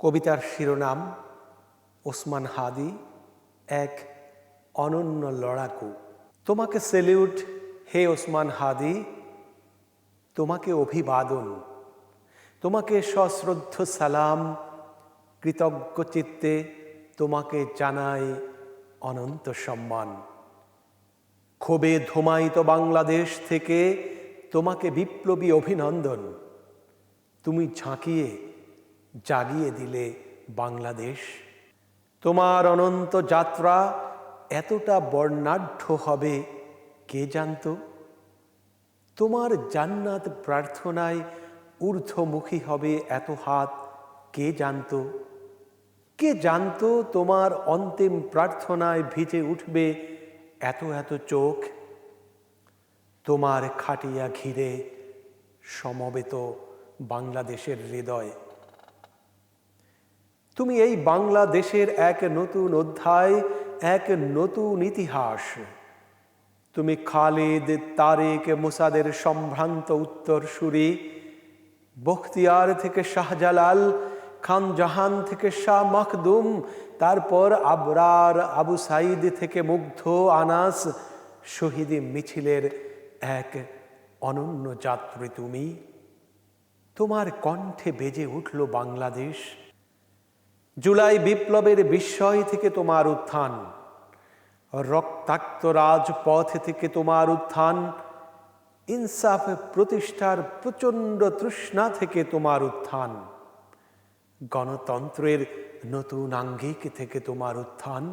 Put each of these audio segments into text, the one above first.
কবিতার শিরোনাম ওসমান হাদি, এক অনন্য লড়াকু। তোমাকে সেলিউট হে ওসমান হাদি, তোমাকে অভিবাদন, তোমাকে সশ্রদ্ধ সালাম, কৃতজ্ঞ চিত্তে তোমাকে জানাই অনন্ত সম্মান। ক্ষোভে ধুমায়িত বাংলাদেশ থেকে তোমাকে বিপ্লবী অভিনন্দন। তুমি ঝাঁকিয়ে জাগিয়ে দিলে বাংলাদেশ। তোমার অনন্ত যাত্রা এতটা বর্ণাঢ্য হবে কে জানত? তোমার জান্নাত প্রার্থনায় ঊর্ধ্বমুখী হবে এত হাত কে জানত? কে জানত তোমার অন্তিম প্রার্থনায় ভিজে উঠবে এত এত চোখ? তোমার খাটিয়া ঘিরে সমবেত বাংলাদেশের হৃদয়। তুমি এই বাংলাদেশের এক নতুন অধ্যায়, এক নতুন ইতিহাস। তুমি খালিদ, তারেক, মুসাদের সম্ভ্রান্ত উত্তরসূরি, বখতিয়ার থেকে শাহজালাল, খান জাহান থেকে শাহ মখদুম, তারপর আবরার, আবু সাইদ থেকে মুগ্ধ আনাস, শহীদি মিছিলের এক অনন্য যাত্রী তুমি। তোমার কণ্ঠে বেজে উঠল বাংলাদেশ। জুলাই বিপ্লবের বিস্ময় থেকে তোমার উত্থান, রক্তাক্ত রাজপথ থেকে তোমার উত্থান, ইনসাফ প্রতিষ্ঠার প্রচণ্ড তৃষ্ণা থেকে তোমার উত্থান, গণতন্ত্রের নতুন আঙ্গিক থেকে তোমার উত্থান।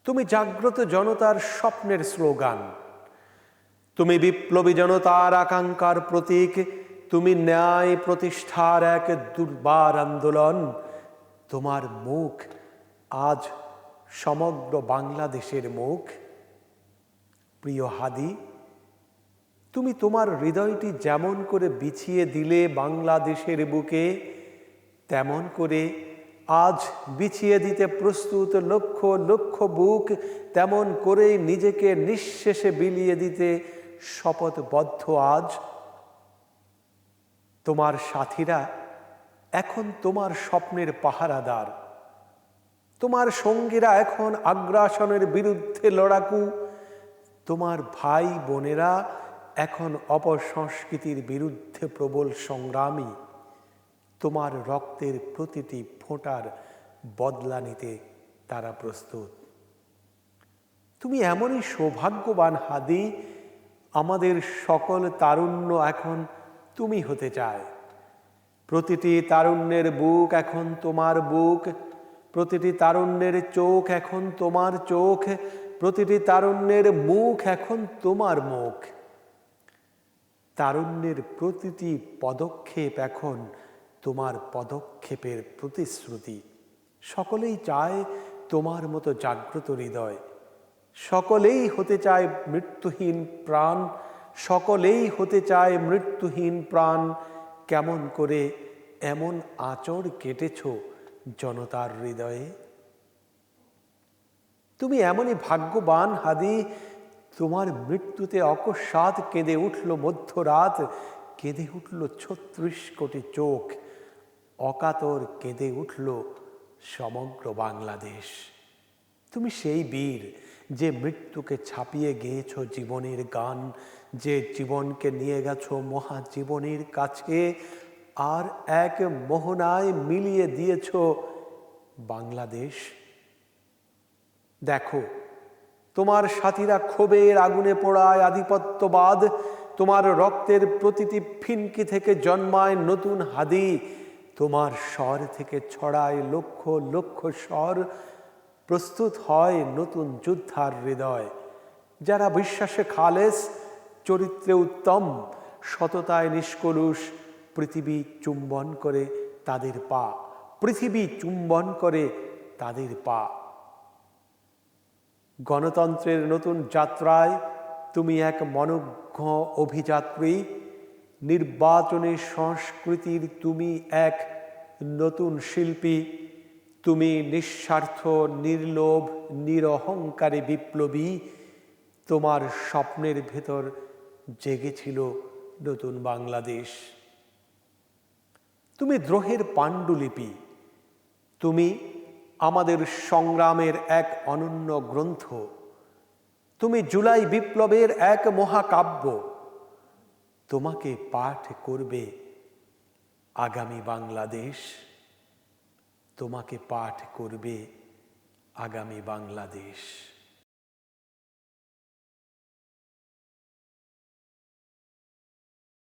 তুমি জাগ্রত জনতার স্বপ্নের স্লোগান, তুমি বিপ্লবী জনতার আকাঙ্ক্ষার প্রতীক, তুমি ন্যায় প্রতিষ্ঠার এক দুর্বার আন্দোলন। তোমার মুখ আজ সমগ্র বাংলাদেশের মুখ। প্রিয় হাদি, তুমি তোমার হৃদয়টি যেমন করে বিছিয়ে দিলে বাংলাদেশের বুকে, তেমন করে আজ বিছিয়ে দিতে প্রস্তুত লক্ষ লক্ষ বুক, তেমন করেই নিজেকে নিঃশেষে বিলিয়ে দিতে শপথবদ্ধ আজ। তোমার সাথীরা এখন তোমার স্বপ্নের পাহারাদার, তোমার সঙ্গীরা এখন আগ্রাসনের বিরুদ্ধে লড়াকু, তোমার ভাই বোনেরা এখন অপসংস্কৃতির বিরুদ্ধে প্রবল সংগ্রামী। তোমার রক্তের প্রতিটি ফোঁটার বদলা নিতে তারা প্রস্তুত। তুমি এমনই সৌভাগ্যবান হাদি, আমাদের সকল তারুণ্য এখন তুমি হতে চায়। প্রতিটি তারুণ্যের বুক এখন তোমার বুক, প্রতিটি তারুণ্যের চোখ এখন তোমার চোখ, প্রতিটি তারুণ্যের মুখ এখন তোমার মুখ। তারুণ্যের প্রতিটি পদক্ষেপ এখন তোমার পদক্ষেপের প্রতিশ্রুতি। সকলেই চায় তোমার মতো জাগ্রত হৃদয়, সকলেই হতে চায় মৃত্যুহীন প্রাণ, সকলেই হতে চায় মৃত্যুহীন প্রাণ। কেমন করে এমন আঁচড় কেটেছ জনতার হৃদয়ে? তুমি এমনই ভাগ্যবান হাদি, তোমার মৃত্যুতে অকস্মাৎ কেঁদে উঠল মধ্যরাত, কেঁদে উঠল ৩৬ কোটি চোখ, অকাতর কেঁদে উঠল সমগ্র বাংলাদেশ। তুমি সেই বীর যে মৃত্যুকে ছাপিয়ে গেয়েছ জীবনের গান, যে জীবনকে নিয়ে গেছো মহাজীবনের কাছে, আর এক মোহনায় মিলিয়ে দিয়েছ বাংলাদেশ। দেখো, তোমার সাথীরা ক্ষোভের আগুনে পোড়ায় আধিপত্যবাদ, তোমার রক্তের প্রতিটি ফিনকি থেকে জন্মায় নতুন হাদি, তোমার স্বর থেকে ছড়ায় লক্ষ লক্ষ স্বর, প্রস্তুত হয় নতুন যোদ্ধার হৃদয়, যারা বিশ্বাসে খালেস, চরিত্রে উত্তম, সততায় নিষ্কলুষ। পৃথিবী চুম্বন করে তাদের পা, পৃথিবী চুম্বন করে তাদের পা। গণতন্ত্রের নতুন যাত্রায় তুমি এক মনোজ্ঞ অভিযাত্রী, নির্বাচনী সংস্কৃতির তুমি এক নতুন শিল্পী, তুমি নিঃস্বার্থ, নির্লোভ, নিরহংকারী বিপ্লবী। তোমার স্বপ্নের ভেতর জেগেছিল নতুন বাংলাদেশ। তুমি দ্রোহের পাণ্ডুলিপি, তুমি আমাদের সংগ্রামের এক অনন্য গ্রন্থ, তুমি জুলাই বিপ্লবের এক মহাকাব্য। তোমাকে পাঠ করবে আগামী বাংলাদেশ, তোমাকে পাঠ করবে আগামী বাংলাদেশ।